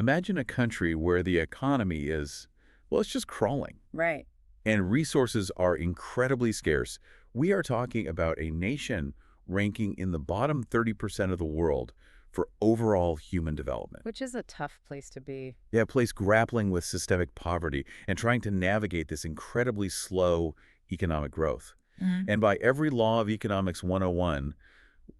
Imagine a country where the economy is, well, it's just crawling, Right. and resources are incredibly scarce. We are talking about a nation ranking in the bottom 30% of the world for overall human development. Which is a tough place to be. Yeah, a place grappling with systemic poverty and trying to navigate this incredibly slow economic growth. And by every law of economics 101,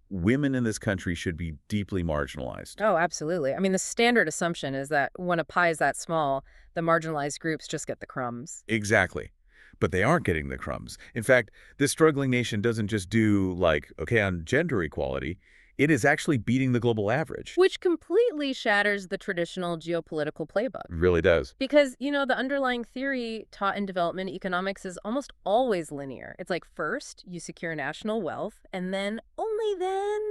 women in this country should be deeply marginalized. Oh, absolutely. I mean, the standard assumption is that when a pie is that small, the marginalized groups just get the crumbs. Exactly. But they aren't getting the crumbs. In fact, this struggling nation doesn't just do, like, okay, on gender equality, it is actually beating the global average. Which completely shatters the traditional geopolitical playbook. It really does. Because, the underlying theory taught in development economics is almost always linear. It's like first, you secure national wealth, and then, only then,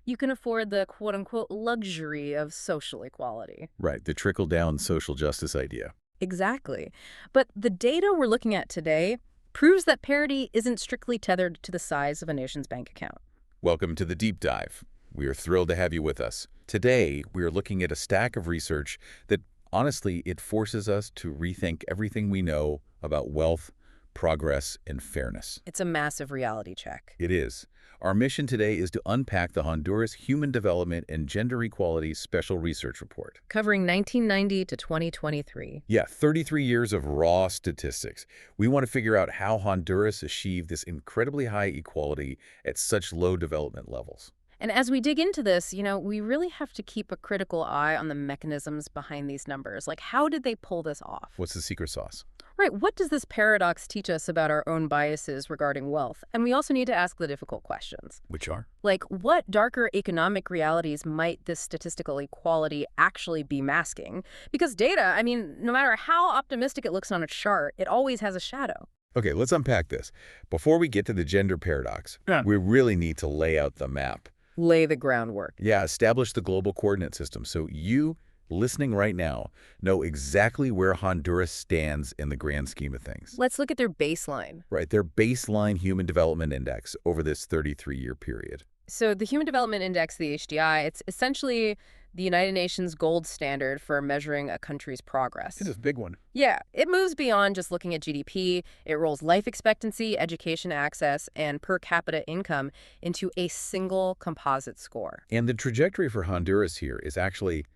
you can afford the quote-unquote luxury of social equality. Right, the trickle-down social justice idea. Exactly. But the data we're looking at today proves that parity isn't strictly tethered to the size of a nation's bank account. Welcome to the Deep Dive. We are thrilled to have you with us. Today, we are looking at a stack of research that, honestly, it forces us to rethink everything we know about wealth, progress, and fairness. It's a massive reality check. It is. Our mission today is to unpack the Honduras Human Development and Gender Equality Special Research Report. Covering 1990 to 2023. Yeah, 33 years of raw statistics. We want to figure out how Honduras achieved this incredibly high equality at such low development levels. And as we dig into this, we really have to keep a critical eye on the mechanisms behind these numbers. Like, how did they pull this off? What's the secret sauce? Right. What does this paradox teach us about our own biases regarding wealth? And we also need to ask the difficult questions. Which are? Like, what darker economic realities might this statistical equality actually be masking? Because data, no matter how optimistic it looks on a chart, it always has a shadow. Okay, let's unpack this. Before we get to the gender paradox, we really need to lay out the map. Lay the groundwork. Yeah, establish the global coordinate system so you, listening right now, know exactly where Honduras stands in the grand scheme of things. Let's look at their baseline. Right, their baseline Human Development Index over this 33-year period. So the Human Development Index, the HDI, it's essentially the United Nations gold standard for measuring a country's progress. It's a big one. Yeah, it moves beyond just looking at GDP. It rolls life expectancy, education access, and per capita income into a single composite score. And the trajectory for Honduras here is actually,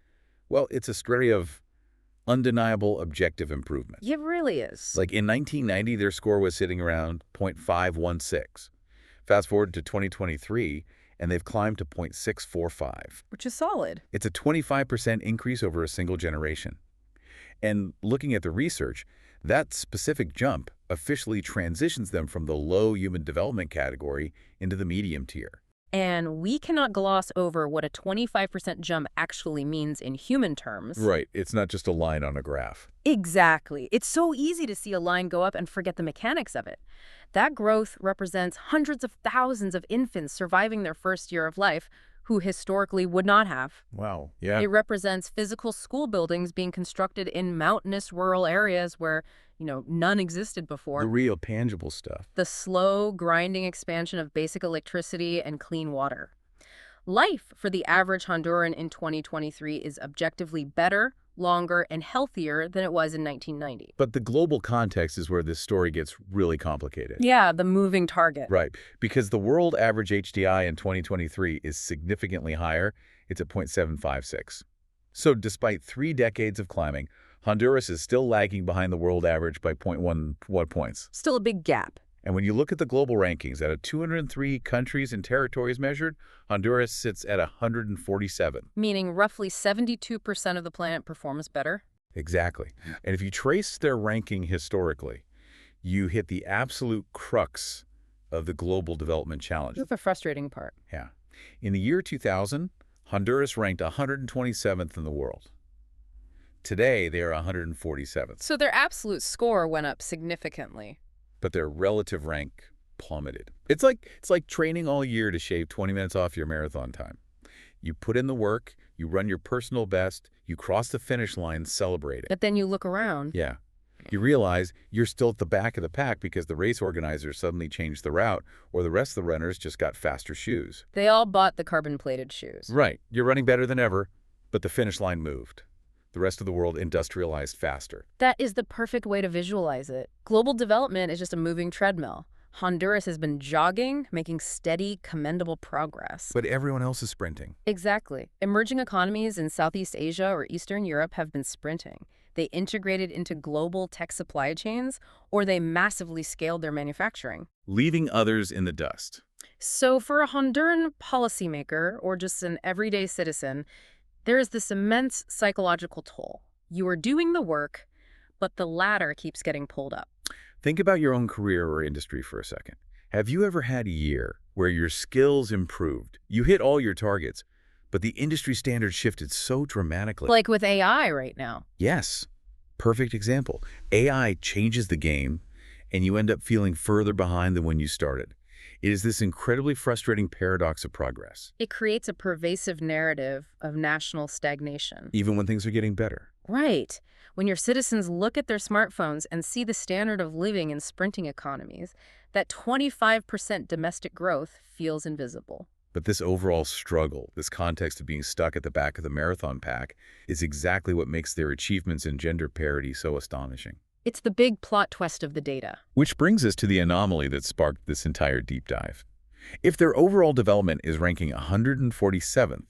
well, it's a story of undeniable objective improvement. It really is. Like in 1990, their score was sitting around 0.516. Fast forward to 2023, and they've climbed to 0.645. Which is solid. It's a 25% increase over a single generation. And looking at the research, that specific jump officially transitions them from the low human development category into the medium tier. And we cannot gloss over what a 25% jump actually means in human terms. Right. It's not just a line on a graph. Exactly. It's so easy to see a line go up and forget the mechanics of it. That growth represents hundreds of thousands of infants surviving their first year of life who historically would not have. Wow. Yeah. It represents physical school buildings being constructed in mountainous rural areas where, none existed before. The real tangible stuff. The slow, grinding expansion of basic electricity and clean water. Life for the average Honduran in 2023 is objectively better, longer, and healthier than it was in 1990. But the global context is where this story gets really complicated. Yeah, the moving target. Right, because the world average HDI in 2023 is significantly higher. It's at 0.756. So despite 3 decades of climbing, Honduras is still lagging behind the world average by 0.1 points. Still a big gap. And when you look at the global rankings, out of 203 countries and territories measured, Honduras sits at 147. Meaning roughly 72% of the planet performs better? Exactly. And if you trace their ranking historically, you hit the absolute crux of the global development challenge. That's the frustrating part. Yeah. In the year 2000, Honduras ranked 127th in the world. Today, they are 147th. So their absolute score went up significantly. But their relative rank plummeted. It's like training all year to shave 20 minutes off your marathon time. You put in the work, you run your personal best, you cross the finish line celebrating. But then you look around. Yeah. You realize you're still at the back of the pack because the race organizers suddenly changed the route, or the rest of the runners just got faster shoes. They all bought the carbon-plated shoes. Right. You're running better than ever, but the finish line moved. The rest of the world industrialized faster. That is the perfect way to visualize it. Global development is just a moving treadmill. Honduras has been jogging, making steady, commendable progress. But everyone else is sprinting. Exactly. Emerging economies in Southeast Asia or Eastern Europe have been sprinting. They integrated into global tech supply chains, or they massively scaled their manufacturing, Leaving others in the dust. So for a Honduran policymaker or just an everyday citizen, there is this immense psychological toll. You are doing the work, but the ladder keeps getting pulled up. Think about your own career or industry for a second. Have you ever had a year where your skills improved? You hit all your targets, but the industry standards shifted so dramatically. Like with AI right now. Yes, perfect example. AI changes the game, and you end up feeling further behind than when you started. It is this incredibly frustrating paradox of progress. It creates a pervasive narrative of national stagnation. Even when things are getting better. Right. When your citizens look at their smartphones and see the standard of living in sprinting economies, that 25% domestic growth feels invisible. But this overall struggle, this context of being stuck at the back of the marathon pack, is exactly what makes their achievements in gender parity so astonishing. It's the big plot twist of the data. Which brings us to the anomaly that sparked this entire deep dive. If their overall development is ranking 147th,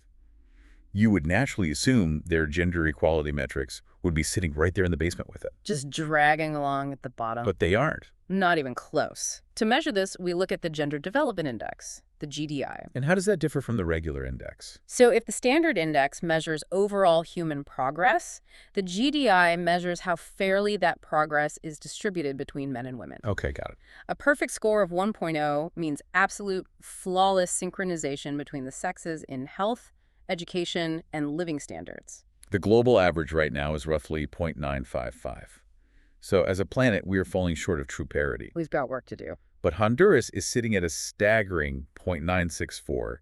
you would naturally assume their gender equality metrics would be sitting right there in the basement with it. Just dragging along at the bottom. But they aren't. Not even close. To measure this, we look at the Gender Development Index, the GDI. And how does that differ from the regular index? So if the standard index measures overall human progress, the GDI measures how fairly that progress is distributed between men and women. Okay, got it. A perfect score of 1.0 means absolute flawless synchronization between the sexes in health, education, and living standards. The global average right now is roughly 0.955. So as a planet, we are falling short of true parity. We've got work to do. But Honduras is sitting at a staggering 0.964.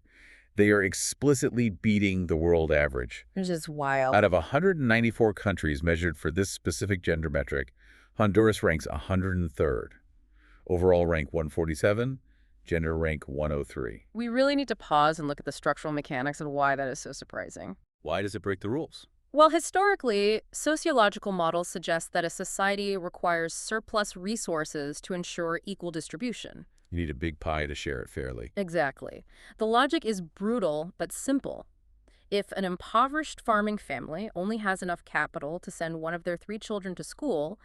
They are explicitly beating the world average. It's just wild. Out of 194 countries measured for this specific gender metric, Honduras ranks 103rd. Overall rank 147, gender rank 103. We really need to pause and look at the structural mechanics and why that is so surprising. Why does it break the rules? Well, historically, sociological models suggest that a society requires surplus resources to ensure equal distribution. You need a big pie to share it fairly. Exactly. The logic is brutal but simple. If an impoverished farming family only has enough capital to send one of their 3 children to school,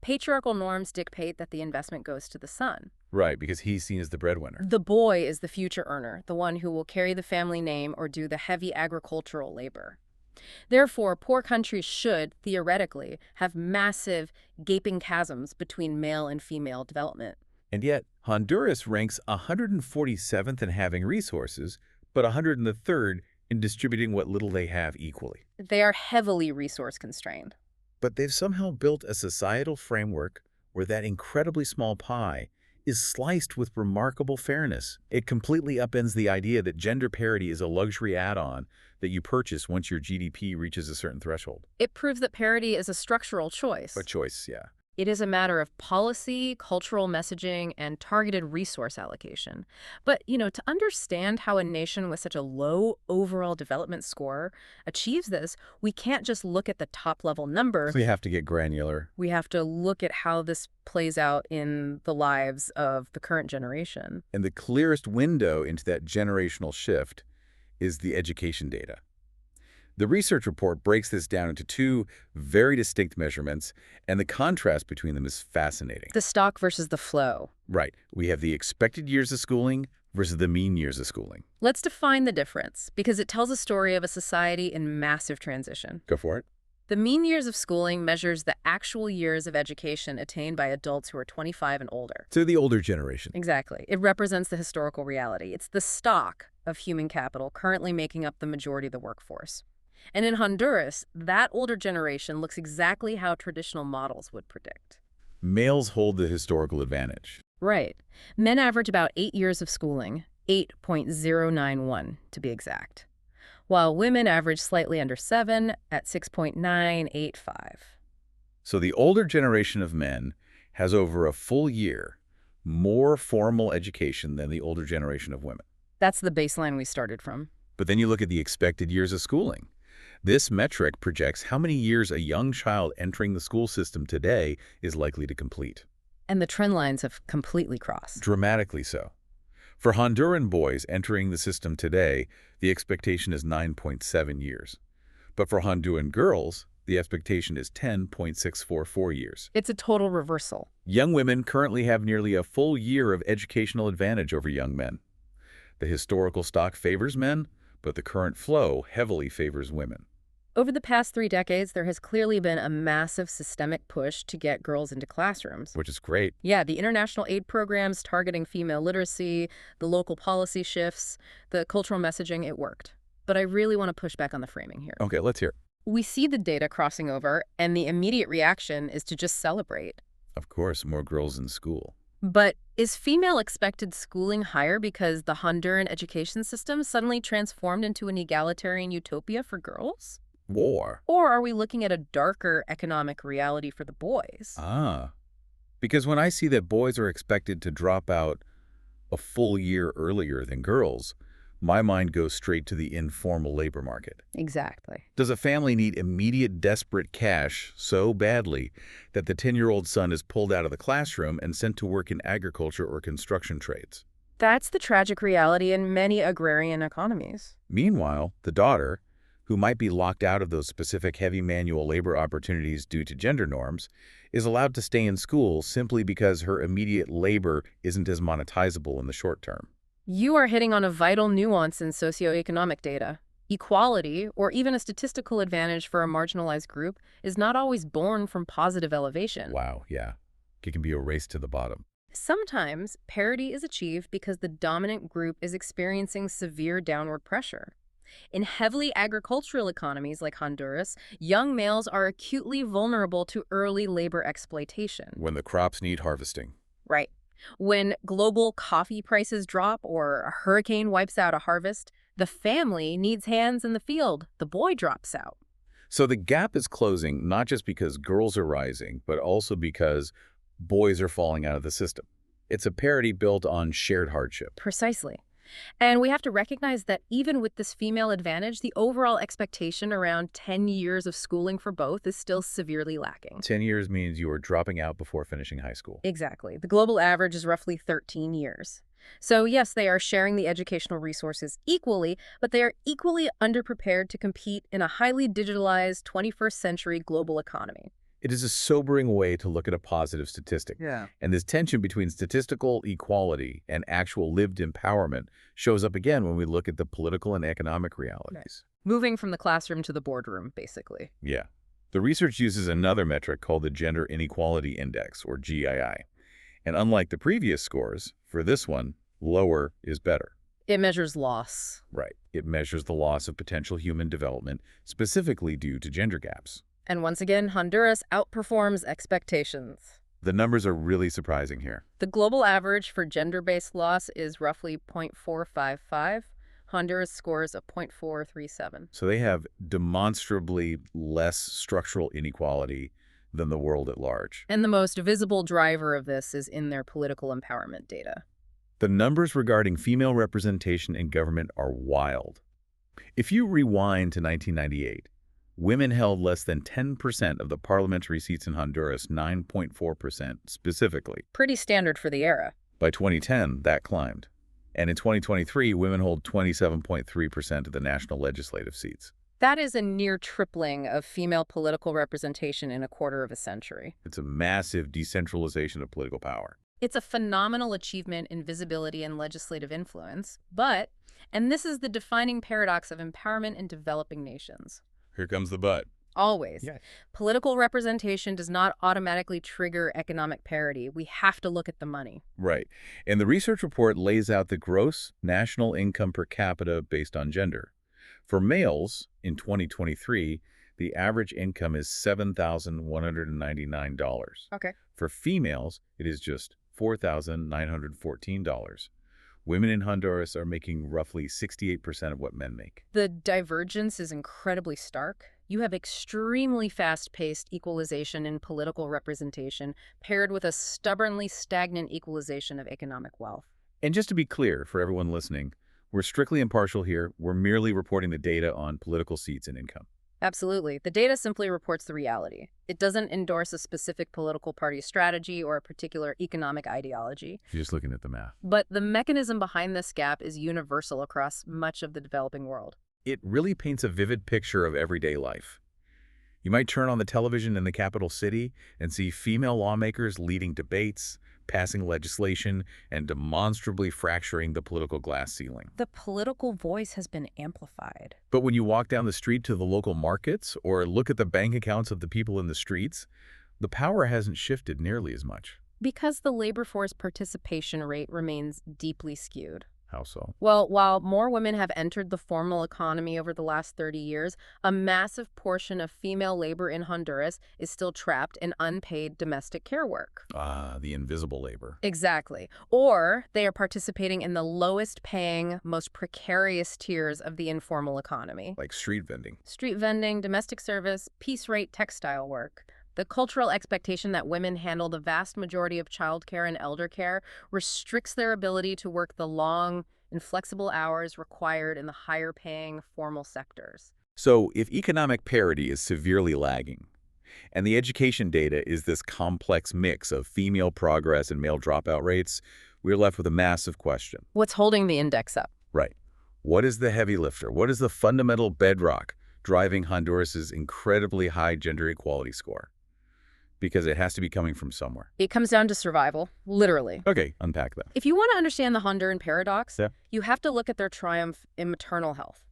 patriarchal norms dictate that the investment goes to the son. Right, because he's seen as the breadwinner. The boy is the future earner, the one who will carry the family name or do the heavy agricultural labor. Therefore, poor countries should, theoretically, have massive, gaping chasms between male and female development. And yet, Honduras ranks 147th in having resources, but 103rd in distributing what little they have equally. They are heavily resource-constrained. But they've somehow built a societal framework where that incredibly small pie is sliced with remarkable fairness. It completely upends the idea that gender parity is a luxury add-on that you purchase once your GDP reaches a certain threshold. It proves that parity is a structural choice. A choice, yeah. It is a matter of policy, cultural messaging, and targeted resource allocation. But, to understand how a nation with such a low overall development score achieves this, we can't just look at the top-level number. So you have to get granular. We have to look at how this plays out in the lives of the current generation. And the clearest window into that generational shift is the education data. The research report breaks this down into 2 very distinct measurements, and the contrast between them is fascinating. The stock versus the flow. Right. We have the expected years of schooling versus the mean years of schooling. Let's define the difference, because it tells a story of a society in massive transition. Go for it. The mean years of schooling measures the actual years of education attained by adults who are 25 and older. So the older generation. Exactly. It represents the historical reality. It's the stock of human capital currently making up the majority of the workforce. And in Honduras, that older generation looks exactly how traditional models would predict. Males hold the historical advantage. Right. Men average about 8 years of schooling, 8.091 to be exact, while women average slightly under 7 at 6.985. So the older generation of men has over a full year more formal education than the older generation of women. That's the baseline we started from. But then you look at the expected years of schooling. This metric projects how many years a young child entering the school system today is likely to complete. And the trend lines have completely crossed. Dramatically so. For Honduran boys entering the system today, the expectation is 9.7 years. But for Honduran girls, the expectation is 10.644 years. It's a total reversal. Young women currently have nearly a full year of educational advantage over young men. The historical stock favors men, but the current flow heavily favors women. Over the past 3 decades, there has clearly been a massive systemic push to get girls into classrooms. Which is great. Yeah, the international aid programs targeting female literacy, the local policy shifts, the cultural messaging, it worked. But I really want to push back on the framing here. Okay, let's hear it. We see the data crossing over, and the immediate reaction is to just celebrate. Of course, more girls in school. But is female expected schooling higher because the Honduran education system suddenly transformed into an egalitarian utopia for girls? War. Or are we looking at a darker economic reality for the boys? Because when I see that boys are expected to drop out a full year earlier than girls, my mind goes straight to the informal labor market. Exactly. Does a family need immediate, desperate cash so badly that the 10-year-old son is pulled out of the classroom and sent to work in agriculture or construction trades? That's the tragic reality in many agrarian economies. Meanwhile, the daughter, who might be locked out of those specific heavy manual labor opportunities due to gender norms, is allowed to stay in school simply because her immediate labor isn't as monetizable in the short term. You are hitting on a vital nuance in socioeconomic data. Equality, or even a statistical advantage for a marginalized group, is not always born from positive elevation. Wow, yeah. It can be a race to the bottom. Sometimes parity is achieved because the dominant group is experiencing severe downward pressure. In heavily agricultural economies like Honduras, young males are acutely vulnerable to early labor exploitation. When the crops need harvesting. Right. When global coffee prices drop or a hurricane wipes out a harvest, the family needs hands in the field. The boy drops out. So the gap is closing not just because girls are rising, but also because boys are falling out of the system. It's a parity built on shared hardship. Precisely. And we have to recognize that even with this female advantage, the overall expectation around 10 years of schooling for both is still severely lacking. 10 years means you are dropping out before finishing high school. Exactly. The global average is roughly 13 years. So yes, they are sharing the educational resources equally, but they are equally underprepared to compete in a highly digitalized 21st century global economy. It is a sobering way to look at a positive statistic. Yeah. And this tension between statistical equality and actual lived empowerment shows up again when we look at the political and economic realities. Moving from the classroom to the boardroom, basically. Yeah. The research uses another metric called the Gender Inequality Index, or GII. And unlike the previous scores, for this one, lower is better. It measures loss. Right. It measures the loss of potential human development, specifically due to gender gaps. And once again, Honduras outperforms expectations. The numbers are really surprising here. The global average for gender-based loss is roughly 0.455. Honduras scores a 0.437. So they have demonstrably less structural inequality than the world at large. And the most visible driver of this is in their political empowerment data. The numbers regarding female representation in government are wild. If you rewind to 1998, women held less than 10% of the parliamentary seats in Honduras, 9.4% specifically. Pretty standard for the era. By 2010, that climbed. And in 2023, women hold 27.3% of the national legislative seats. That is a near tripling of female political representation in a quarter of a century. It's a massive decentralization of political power. It's a phenomenal achievement in visibility and legislative influence, but, and this is the defining paradox of empowerment in developing nations. Here comes the but. Always. Yes. Political representation does not automatically trigger economic parity. We have to look at the money. Right. And the research report lays out the gross national income per capita based on gender. For males, in 2023, the average income is $7,199. Okay. For females, it is just $4,914. Women in Honduras are making roughly 68% of what men make. The divergence is incredibly stark. You have extremely fast-paced equalization in political representation paired with a stubbornly stagnant equalization of economic wealth. And just to be clear for everyone listening, we're strictly impartial here. We're merely reporting the data on political seats and income. Absolutely. The data simply reports the reality. It doesn't endorse a specific political party strategy or a particular economic ideology. If you're just looking at the math. But the mechanism behind this gap is universal across much of the developing world. It really paints a vivid picture of everyday life. You might turn on the television in the capital city and see female lawmakers leading debates, passing legislation, and demonstrably fracturing the political glass ceiling. The political voice has been amplified. But when you walk down the street to the local markets or look at the bank accounts of the people in the streets, the power hasn't shifted nearly as much. Because the labor force participation rate remains deeply skewed. How so? Well, while more women have entered the formal economy over the last 30 years, a massive portion of female labor in Honduras is still trapped in unpaid domestic care work. Ah, the invisible labor. Exactly. Or they are participating in the lowest paying, most precarious tiers of the informal economy. Like street vending. Street vending, domestic service, piece rate textile work. The cultural expectation that women handle the vast majority of childcare and elder care restricts their ability to work the long, inflexible hours required in the higher-paying formal sectors. So if economic parity is severely lagging, and the education data is this complex mix of female progress and male dropout rates, we're left with a massive question. What's holding the index up? Right. What is the heavy lifter? What is the fundamental bedrock driving Honduras's incredibly high gender equality score? Because it has to be coming from somewhere. It comes down to survival, literally. Okay, unpack that. If you want to understand the Honduran paradox, Yeah. you have to look at their triumph in maternal health.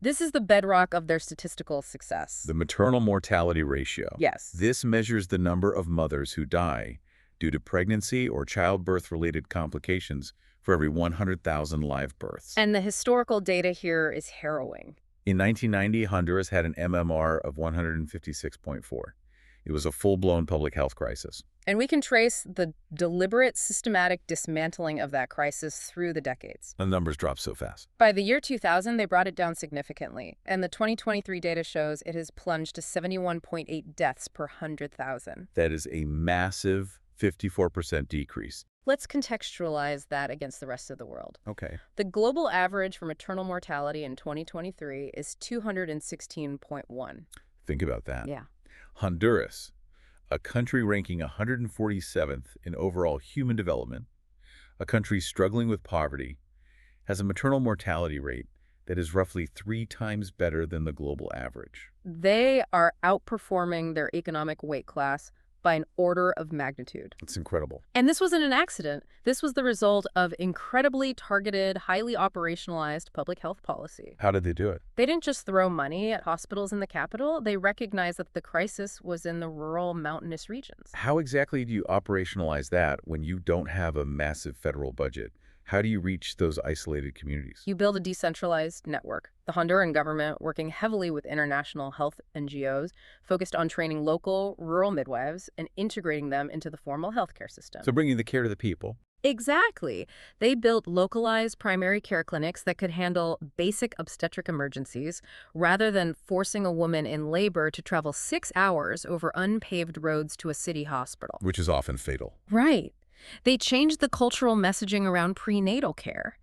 This is the bedrock of their statistical success. The maternal mortality ratio. Yes. This measures the number of mothers who die due to pregnancy or childbirth-related complications for every 100,000 live births. And the historical data here is harrowing. In 1990, Honduras had an MMR of 156.4. It was a full-blown public health crisis. And we can trace the deliberate, systematic dismantling of that crisis through the decades. The numbers dropped so fast. By the year 2000, they brought it down significantly, and the 2023 data shows it has plunged to 71.8 deaths per 100,000. That is a massive 54% decrease. Let's contextualize that against the rest of the world. Okay. The global average for maternal mortality in 2023 is 216.1. Think about that. Yeah. Honduras, a country ranking 147th in overall human development, a country struggling with poverty, has a maternal mortality rate that is roughly 3 times better than the global average. They are outperforming their economic weight class by an order of magnitude. It's incredible. And this wasn't an accident. This was the result of incredibly targeted, highly operationalized public health policy. How did they do it? They didn't just throw money at hospitals in the capital. They recognized that the crisis was in the rural, mountainous regions. How exactly do you operationalize that when you don't have a massive federal budget? How do you reach those isolated communities? You build a decentralized network. The Honduran government, working heavily with international health NGOs, focused on training local, rural midwives and integrating them into the formal healthcare system. So bringing the care to the people. Exactly. They built localized primary care clinics that could handle basic obstetric emergencies rather than forcing a woman in labor to travel 6 hours over unpaved roads to a city hospital. Which is often fatal. Right. They changed the cultural messaging around prenatal care.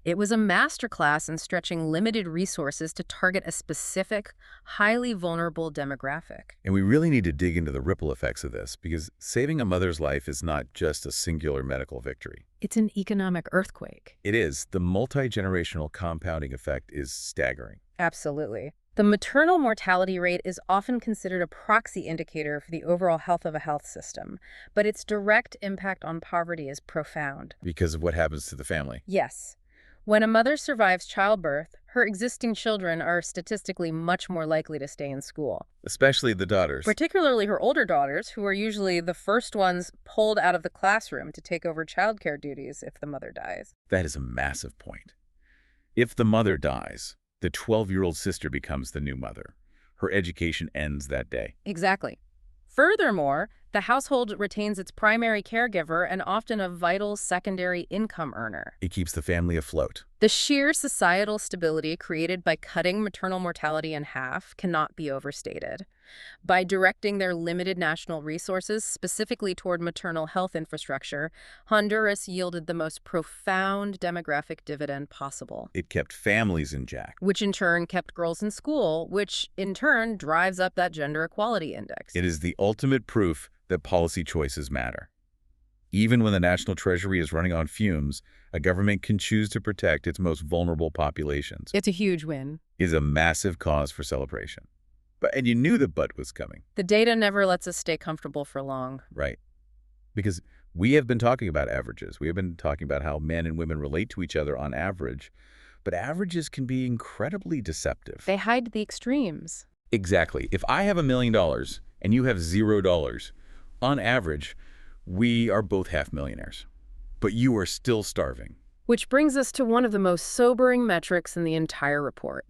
It was a masterclass in stretching limited resources to target a specific, highly vulnerable demographic. And we really need to dig into the ripple effects of this, because saving a mother's life is not just a singular medical victory. It's an economic earthquake. It is. The multi-generational compounding effect is staggering. Absolutely. The maternal mortality rate is often considered a proxy indicator for the overall health of a health system, but its direct impact on poverty is profound. Because of what happens to the family. Yes. When a mother survives childbirth, her existing children are statistically much more likely to stay in school. Especially the daughters. Particularly her older daughters, who are usually the first ones pulled out of the classroom to take over childcare duties if the mother dies. That is a massive point. If the mother dies, the 12-year-old sister becomes the new mother. Her education ends that day. Exactly. Furthermore, the household retains its primary caregiver and often a vital secondary income earner. It keeps the family afloat. The sheer societal stability created by cutting maternal mortality in half cannot be overstated. By directing their limited national resources specifically toward maternal health infrastructure, Honduras yielded the most profound demographic dividend possible, It kept families in jack. which in turn kept girls in school, which in turn drives up that gender equality index. It is the ultimate proof that policy choices matter. Even when the national treasury is running on fumes, a government can choose to protect its most vulnerable populations. It's a huge win. It is a massive cause for celebration. And you knew the but was coming, The data never lets us stay comfortable for long. right? Because we have been talking about averages. We have been talking about how men and women relate to each other on average, but averages can be incredibly deceptive. They hide the extremes. Exactly. If I have $1 million and you have $0, on average, we are both half millionaires. But you are still starving. Which brings us to one of the most sobering metrics in the entire report.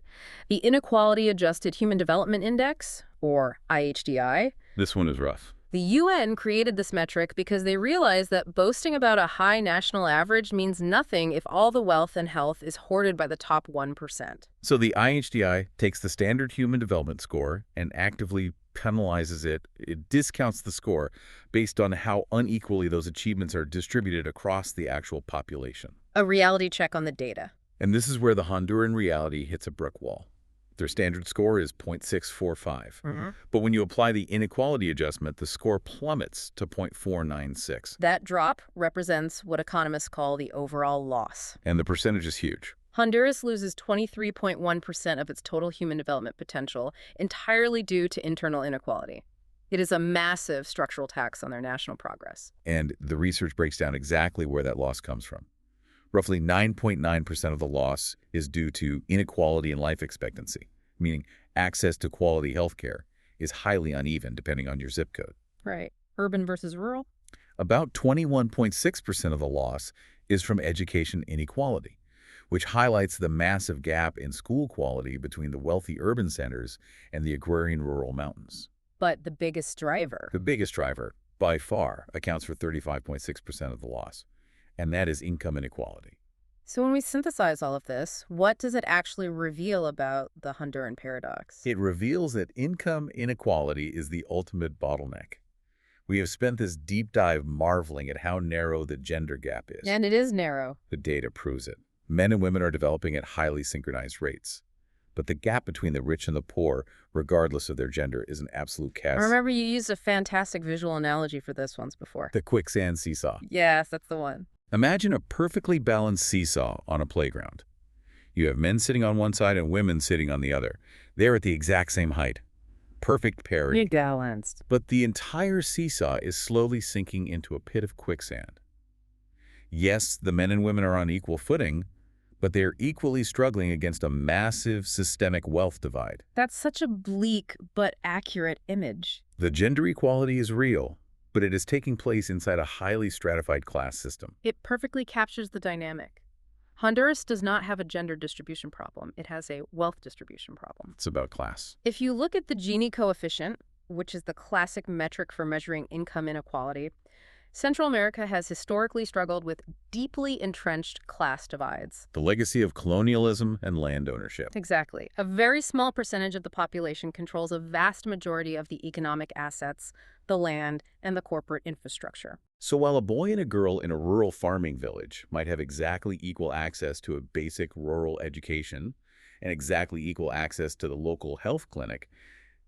The Inequality-Adjusted Human Development Index, or IHDI. This one is rough. The UN created this metric because they realized that boasting about a high national average means nothing if all the wealth and health is hoarded by the top 1%. So the IHDI takes the standard human development score and actively penalizes it. It discounts the score based on how unequally those achievements are distributed across the actual population. A reality check on the data. And this is where the Honduran reality hits a brick wall. Their standard score is 0.645. But when you apply the inequality adjustment, the score plummets to 0.496. That drop represents what economists call the overall loss. And the percentage is huge. Honduras loses 23.1% of its total human development potential entirely due to internal inequality. It is a massive structural tax on their national progress. And the research breaks down exactly where that loss comes from. Roughly 9.9% of the loss is due to inequality in life expectancy, meaning access to quality health care is highly uneven depending on your zip code. Right. Urban versus rural? About 21.6% of the loss is from education inequality, which highlights the massive gap in school quality between the wealthy urban centers and the agrarian rural mountains. But the biggest driver. The biggest driver, by far, accounts for 35.6% of the loss, and that is income inequality. So when we synthesize all of this, what does it actually reveal about the Honduran paradox? It reveals that income inequality is the ultimate bottleneck. We have spent this deep dive marveling at how narrow the gender gap is. And it is narrow. The data proves it. Men and women are developing at highly synchronized rates. But the gap between the rich and the poor, regardless of their gender, is an absolute chasm. I remember you used a fantastic visual analogy for this once before. The quicksand seesaw. Yes, that's the one. Imagine a perfectly balanced seesaw on a playground. You have men sitting on one side and women sitting on the other. They're at the exact same height. Perfect parity. Balanced. But the entire seesaw is slowly sinking into a pit of quicksand. Yes, the men and women are on equal footing, but they are equally struggling against a massive systemic wealth divide. That's such a bleak but accurate image. The gender equality is real, but it is taking place inside a highly stratified class system. It perfectly captures the dynamic. Honduras does not have a gender distribution problem. It has a wealth distribution problem. It's about class. If you look at the Gini coefficient, which is the classic metric for measuring income inequality, Central America has historically struggled with deeply entrenched class divides. The legacy of colonialism and land ownership. Exactly. A very small percentage of the population controls a vast majority of the economic assets, the land, and the corporate infrastructure. So while a boy and a girl in a rural farming village might have exactly equal access to a basic rural education and exactly equal access to the local health clinic,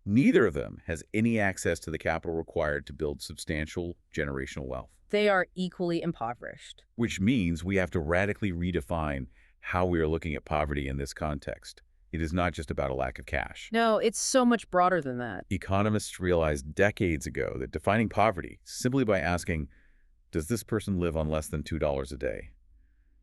neither of them has any access to the capital required to build substantial generational wealth. They are equally impoverished. Which means we have to radically redefine how we are looking at poverty in this context. It is not just about a lack of cash. No, it's so much broader than that. Economists realized decades ago that defining poverty simply by asking, does this person live on less than $2 a day,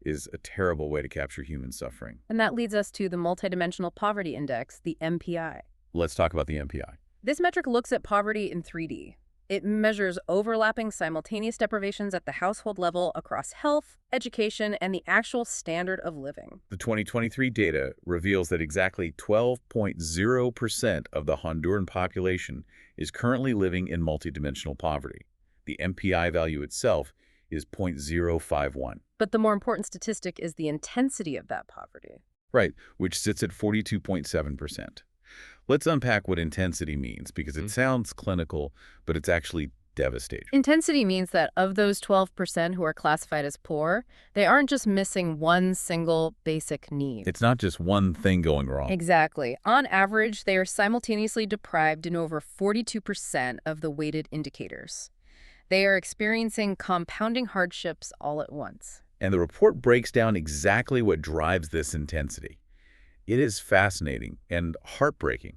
is a terrible way to capture human suffering. And that leads us to the Multidimensional Poverty Index, the MPI. Let's talk about the MPI. This metric looks at poverty in 3D. It measures overlapping simultaneous deprivations at the household level across health, education, and the actual standard of living. The 2023 data reveals that exactly 12.0% of the Honduran population is currently living in multidimensional poverty. The MPI value itself is 0.051. But the more important statistic is the intensity of that poverty. Right, which sits at 42.7%. Let's unpack what intensity means, because it sounds clinical, but it's actually devastating. Intensity means that of those 12% who are classified as poor, they aren't just missing one single basic need. It's not just one thing going wrong. Exactly. On average, they are simultaneously deprived in over 42% of the weighted indicators. They are experiencing compounding hardships all at once. And the report breaks down exactly what drives this intensity. It is fascinating and heartbreaking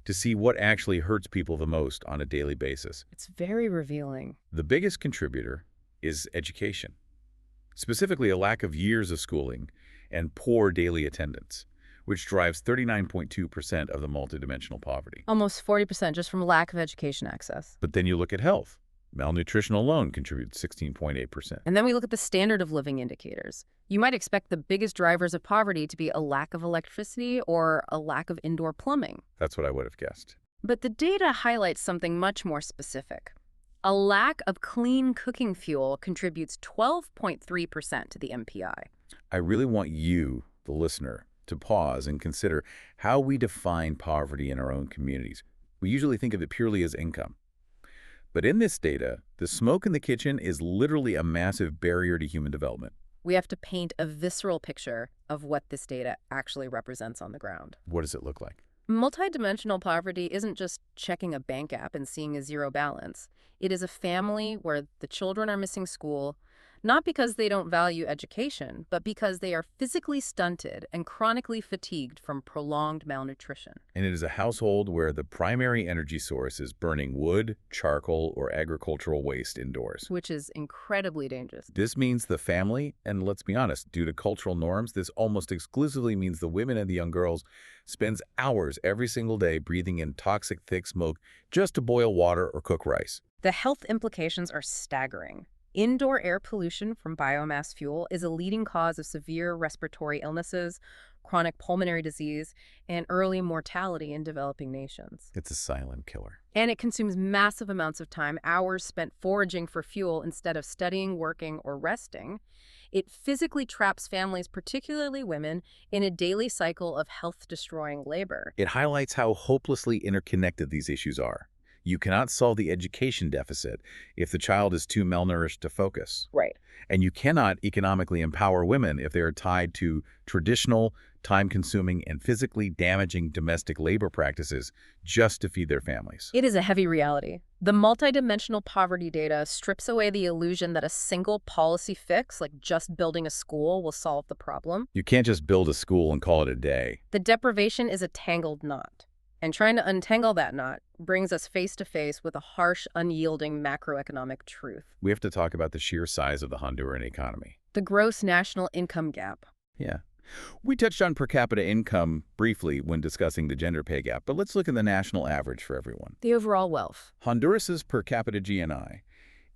to see what actually hurts people the most on a daily basis. It's very revealing. The biggest contributor is education, specifically a lack of years of schooling and poor daily attendance, which drives 39.2% of the multidimensional poverty. Almost 40% just from lack of education access. But then you look at health. Malnutrition alone contributes 16.8%. And then we look at the standard of living indicators. You might expect the biggest drivers of poverty to be a lack of electricity or a lack of indoor plumbing. That's what I would have guessed. But the data highlights something much more specific. A lack of clean cooking fuel contributes 12.3% to the MPI. I really want you, the listener, to pause and consider how we define poverty in our own communities. We usually think of it purely as income. But in this data, the smoke in the kitchen is literally a massive barrier to human development. We have to paint a visceral picture of what this data actually represents on the ground. What does it look like? Multidimensional poverty isn't just checking a bank app and seeing a zero balance. It is a family where the children are missing school, not because they don't value education, but because they are physically stunted and chronically fatigued from prolonged malnutrition. And it is a household where the primary energy source is burning wood, charcoal, or agricultural waste indoors. Which is incredibly dangerous. This means the family, and let's be honest, due to cultural norms, this almost exclusively means the women and the young girls spends hours every single day breathing in toxic, thick smoke just to boil water or cook rice. The health implications are staggering. Indoor air pollution from biomass fuel is a leading cause of severe respiratory illnesses, chronic pulmonary disease, and early mortality in developing nations. It's a silent killer. And it consumes massive amounts of time, hours spent foraging for fuel instead of studying, working, or resting. It physically traps families, particularly women, in a daily cycle of health-destroying labor. It highlights how hopelessly interconnected these issues are. You cannot solve the education deficit if the child is too malnourished to focus. Right. And you cannot economically empower women if they are tied to traditional, time-consuming, and physically damaging domestic labor practices just to feed their families. It is a heavy reality. The multidimensional poverty data strips away the illusion that a single policy fix, like just building a school, will solve the problem. You can't just build a school and call it a day. The deprivation is a tangled knot. And trying to untangle that knot brings us face to face with a harsh, unyielding macroeconomic truth. We have to talk about the sheer size of the Honduran economy. The gross national income gap. Yeah. We touched on per capita income briefly when discussing the gender pay gap, but let's look at the national average for everyone. The overall wealth. Honduras's per capita GNI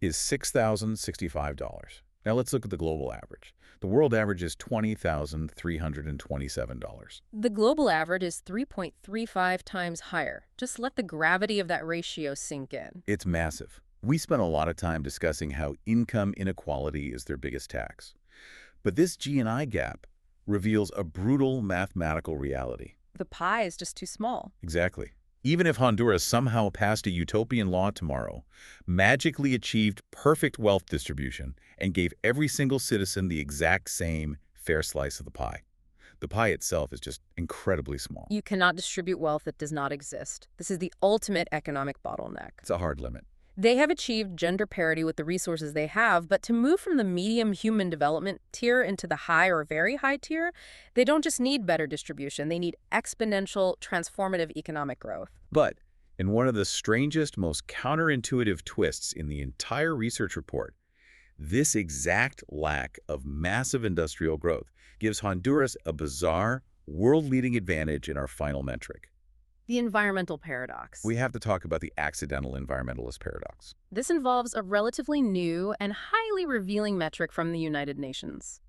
is $6,065. Now let's look at the global average. The world average is $20,327. The global average is 3.35 times higher. Just let the gravity of that ratio sink in. It's massive. We spent a lot of time discussing how income inequality is their biggest tax. But this GNI gap reveals a brutal mathematical reality. The pie is just too small. Exactly. Even if Honduras somehow passed a utopian law tomorrow, magically achieved perfect wealth distribution, and gave every single citizen the exact same fair slice of the pie, the pie itself is just incredibly small. You cannot distribute wealth that does not exist. This is the ultimate economic bottleneck. It's a hard limit. They have achieved gender parity with the resources they have, but to move from the medium human development tier into the high or very high tier, they don't just need better distribution, they need exponential, transformative economic growth. But in one of the strangest, most counterintuitive twists in the entire research report, this exact lack of massive industrial growth gives Honduras a bizarre, world-leading advantage in our final metric. The environmental paradox. We have to talk about the accidental environmentalist paradox. This involves a relatively new and highly revealing metric from the United Nations,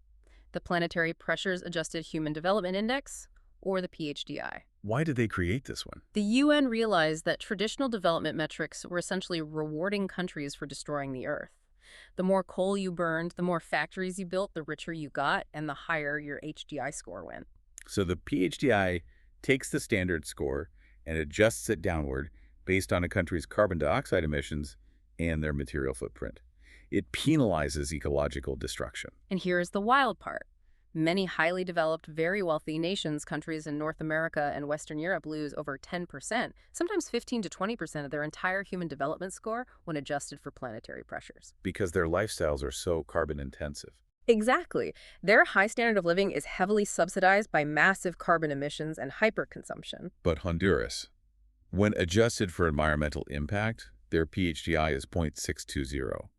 the Planetary Pressures Adjusted Human Development Index, or the PHDI. Why did they create this one? The UN realized that traditional development metrics were essentially rewarding countries for destroying the Earth. The more coal you burned, the more factories you built, the richer you got, and the higher your HDI score went. So the PHDI takes the standard score and adjusts it downward based on a country's carbon dioxide emissions and their material footprint. It penalizes ecological destruction. And here's the wild part. Many highly developed, very wealthy countries in North America and Western Europe lose over 10%, sometimes 15 to 20% of their entire human development score when adjusted for planetary pressures. Because their lifestyles are so carbon intensive. Exactly. Their high standard of living is heavily subsidized by massive carbon emissions and hyperconsumption. But Honduras, when adjusted for environmental impact, their PHDI is 0.620.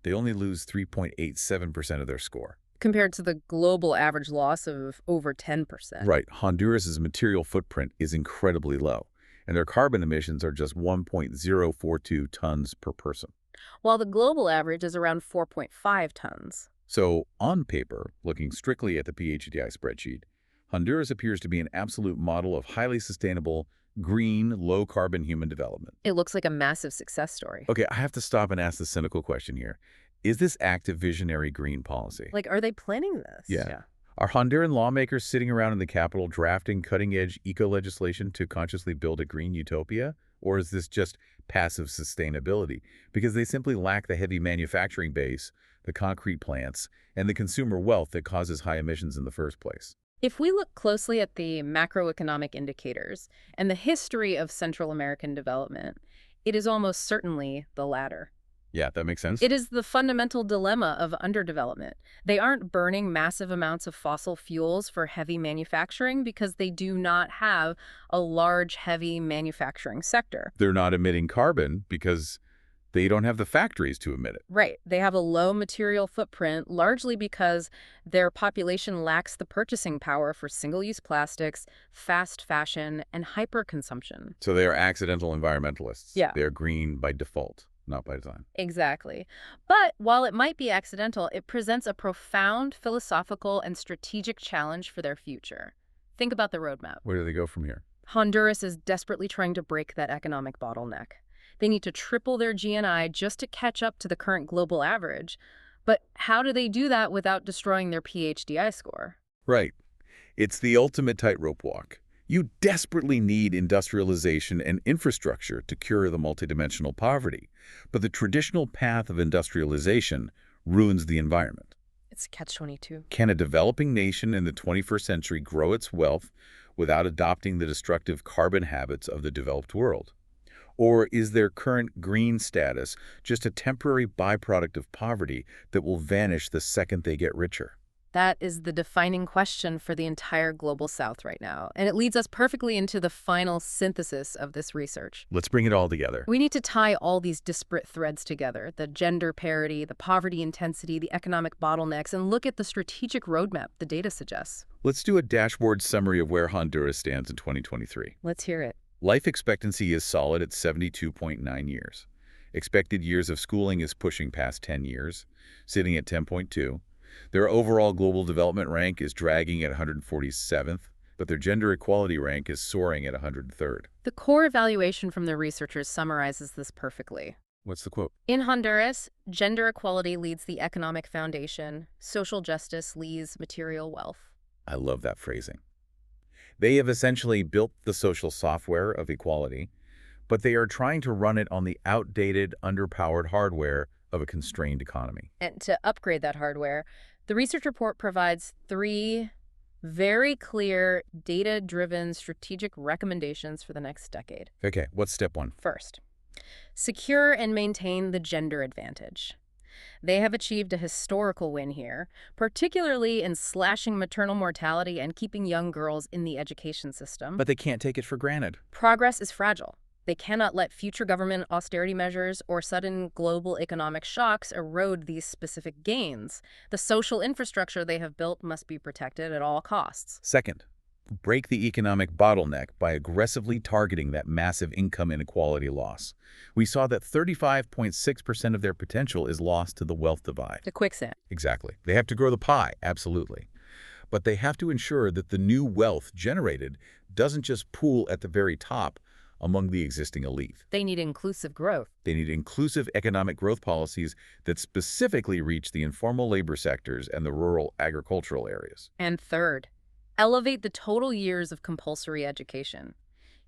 They only lose 3.87% of their score. Compared to the global average loss of over 10%. Right. Honduras's material footprint is incredibly low, and their carbon emissions are just 1.042 tons per person. While the global average is around 4.5 tons. So, on paper, looking strictly at the PHDI spreadsheet, Honduras appears to be an absolute model of highly sustainable, green, low-carbon human development. It looks like a massive success story. Okay, I have to stop and ask the cynical question here. Is this active visionary green policy? Like, are they planning this? Yeah. Are Honduran lawmakers sitting around in the Capitol drafting cutting-edge eco-legislation to consciously build a green utopia? Or is this just passive sustainability? Because they simply lack the heavy manufacturing base, the concrete plants, and the consumer wealth that causes high emissions in the first place. If we look closely at the macroeconomic indicators and the history of Central American development, it is almost certainly the latter. Yeah, that makes sense. It is the fundamental dilemma of underdevelopment. They aren't burning massive amounts of fossil fuels for heavy manufacturing because they do not have a large, heavy manufacturing sector. They're not emitting carbon because they don't have the factories to emit it. Right. They have a low material footprint, largely because their population lacks the purchasing power for single-use plastics, fast fashion, and hyperconsumption. So they are accidental environmentalists. Yeah. They're green by default, not by design. Exactly. But while it might be accidental, it presents a profound philosophical and strategic challenge for their future. Think about the roadmap. Where do they go from here? Honduras is desperately trying to break that economic bottleneck. They need to triple their GNI just to catch up to the current global average. But how do they do that without destroying their PHDI score? Right. It's the ultimate tightrope walk. You desperately need industrialization and infrastructure to cure the multidimensional poverty. But the traditional path of industrialization ruins the environment. It's catch-22. Can a developing nation in the 21st century grow its wealth without adopting the destructive carbon habits of the developed world? Or is their current green status just a temporary byproduct of poverty that will vanish the second they get richer? That is the defining question for the entire global South right now. And it leads us perfectly into the final synthesis of this research. Let's bring it all together. We need to tie all these disparate threads together, the gender parity, the poverty intensity, the economic bottlenecks, and look at the strategic roadmap the data suggests. Let's do a dashboard summary of where Honduras stands in 2023. Let's hear it. Life expectancy is solid at 72.9 years. Expected years of schooling is pushing past 10 years, sitting at 10.2. Their overall global development rank is dragging at 147th, but their gender equality rank is soaring at 103rd. The core evaluation from the researchers summarizes this perfectly. What's the quote? In Honduras, gender equality leads the economic foundation, social justice leads material wealth. I love that phrasing. They have essentially built the social software of equality, but they are trying to run it on the outdated, underpowered hardware of a constrained economy. And to upgrade that hardware, the research report provides 3 very clear, data-driven strategic recommendations for the next decade. Okay, what's step 1? First, secure and maintain the gender advantage. They have achieved a historical win here, particularly in slashing maternal mortality and keeping young girls in the education system. But they can't take it for granted. Progress is fragile. They cannot let future government austerity measures or sudden global economic shocks erode these specific gains. The social infrastructure they have built must be protected at all costs. Second, break the economic bottleneck by aggressively targeting that massive income inequality loss. We saw that 35.6% of their potential is lost to the wealth divide. The quicksand. Exactly. They have to grow the pie, absolutely. But they have to ensure that the new wealth generated doesn't just pool at the very top among the existing elite. They need inclusive growth. They need inclusive economic growth policies that specifically reach the informal labor sectors and the rural agricultural areas. And third, elevate the total years of compulsory education.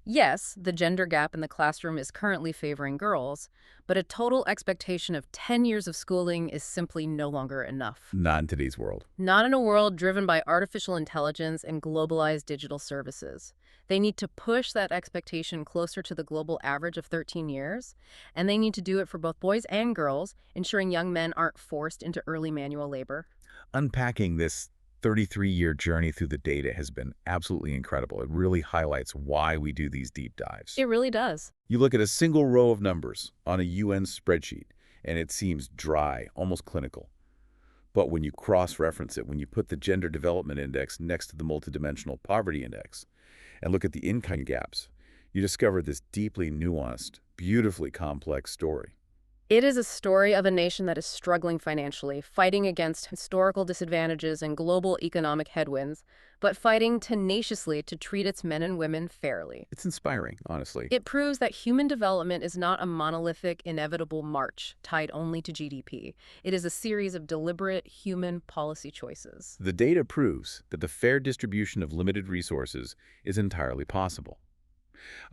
Yes, the gender gap in the classroom is currently favoring girls, but a total expectation of 10 years of schooling is simply no longer enough. Not in today's world. Not in a world driven by artificial intelligence and globalized digital services. They need to push that expectation closer to the global average of 13 years, and they need to do it for both boys and girls, ensuring young men aren't forced into early manual labor. Unpacking this 33-year journey through the data has been absolutely incredible. It really highlights why we do these deep dives. It really does. You look at a single row of numbers on a UN spreadsheet, and it seems dry, almost clinical. But when you cross-reference it, when you put the Gender Development Index next to the Multidimensional Poverty Index and look at the income gaps, you discover this deeply nuanced, beautifully complex story. It is a story of a nation that is struggling financially, fighting against historical disadvantages and global economic headwinds, but fighting tenaciously to treat its men and women fairly. It's inspiring, honestly. It proves that human development is not a monolithic, inevitable march tied only to GDP. It is a series of deliberate human policy choices. The data proves that the fair distribution of limited resources is entirely possible.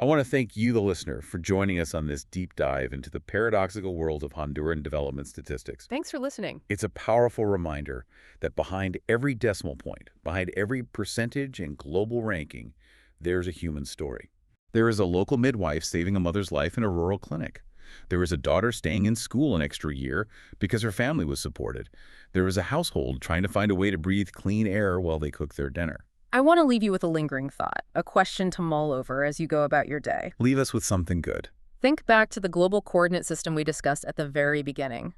I want to thank you, the listener, for joining us on this deep dive into the paradoxical world of Honduran development statistics. Thanks for listening. It's a powerful reminder that behind every decimal point, behind every percentage and global ranking, there's a human story. There is a local midwife saving a mother's life in a rural clinic. There is a daughter staying in school an extra year because her family was supported. There is a household trying to find a way to breathe clean air while they cook their dinner. I want to leave you with a lingering thought, a question to mull over as you go about your day. Leave us with something good. Think back to the global coordinate system we discussed at the very beginning.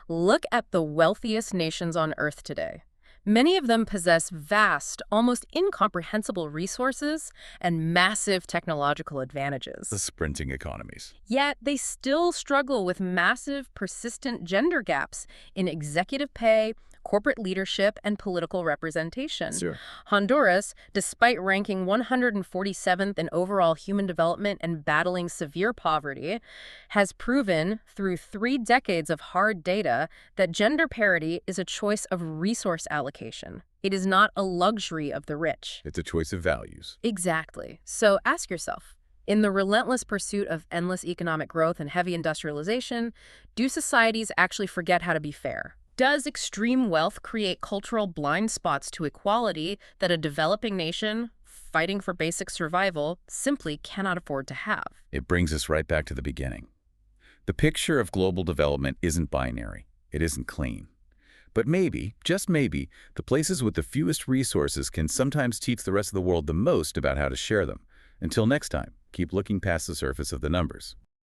Look at the wealthiest nations on Earth today. Many of them possess vast, almost incomprehensible resources and massive technological advantages. The sprinting economies. Yet they still struggle with massive, persistent gender gaps in executive pay, corporate leadership, and political representation. Sure. Honduras, despite ranking 147th in overall human development and battling severe poverty, has proven through 3 decades of hard data that gender parity is a choice of resource allocation. It is not a luxury of the rich. It's a choice of values. Exactly. So ask yourself, in the relentless pursuit of endless economic growth and heavy industrialization, do societies actually forget how to be fair? Does extreme wealth create cultural blind spots to equality that a developing nation, fighting for basic survival, simply cannot afford to have? It brings us right back to the beginning. The picture of global development isn't binary. It isn't clean. But maybe, just maybe, the places with the fewest resources can sometimes teach the rest of the world the most about how to share them. Until next time, keep looking past the surface of the numbers.